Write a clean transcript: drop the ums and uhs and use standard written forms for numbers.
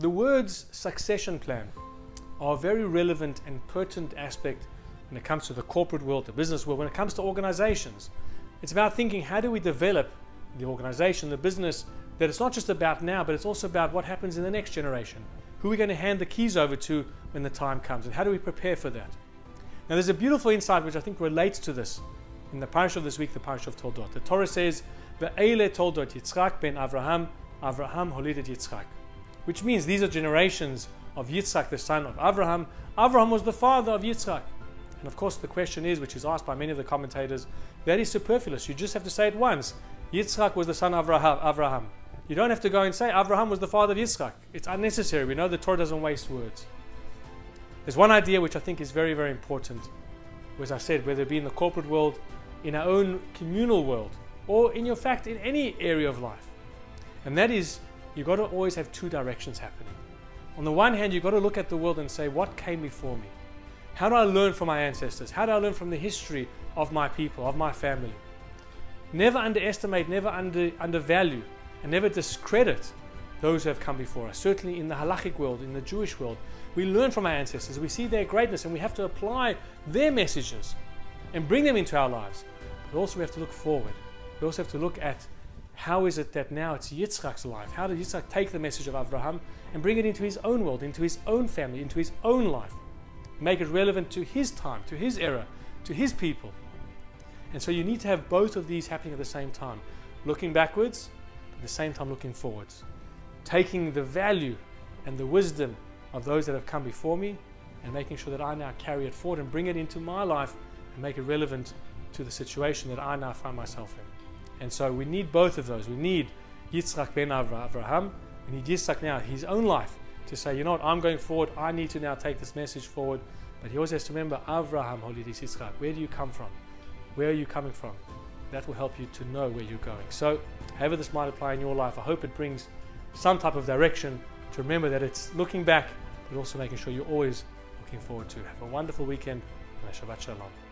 The words succession plan are a very relevant and pertinent aspect when it comes to the corporate world, the business world, when it comes to organizations. It's about thinking, how do we develop the organization, the business, that it's not just about now, but it's also about what happens in the next generation. Who are we going to hand the keys over to when the time comes, and how do we prepare for that? Now there's a beautiful insight which I think relates to this in the Parsha of this week, the Parshat Toldot. The Torah says, "Ve'ele Toldot Yitzchak ben Avraham, Avraham holidet Yitzchak," which means these are generations of Yitzchak, the son of Avraham. Avraham was the father of Yitzchak. And of course the question is, which is asked by many of the commentators, that is superfluous. You just have to say it once. Yitzchak was the son of Avraham. You don't have to go and say Avraham was the father of Yitzchak. It's unnecessary. We know the Torah doesn't waste words. There's one idea which I think is very, very important. As I said, whether it be in the corporate world, in our own communal world, or in in any area of life. And that is, you've got to always have two directions happening. On the one hand, you've got to look at the world and say, what came before me? How do I learn from my ancestors? How do I learn from the history of my people, of my family? Never underestimate, never undervalue, and never discredit those who have come before us. Certainly in the halachic world, in the Jewish world, we learn from our ancestors. We see their greatness and we have to apply their messages and bring them into our lives. But also we have to look forward. We also have to look at how is it that now it's Yitzchak's life? How did Yitzchak take the message of Avraham and bring it into his own world, into his own family, into his own life? Make it relevant to his time, to his era, to his people. And so you need to have both of these happening at the same time. Looking backwards, at the same time looking forwards. Taking the value and the wisdom of those that have come before me and making sure that I now carry it forward and bring it into my life and make it relevant to the situation that I now find myself in. And so we need both of those. We need Yitzchak ben Avraham. We need Yitzchak now, his own life, to say, you know what, I'm going forward. I need to now take this message forward. But he always has to remember, Avraham holidet Yitzchak. Where do you come from? Where are you coming from? That will help you to know where you're going. So, however this might apply in your life, I hope it brings some type of direction to remember that it's looking back, but also making sure you're always looking forward to. Have a wonderful weekend and a Shabbat Shalom.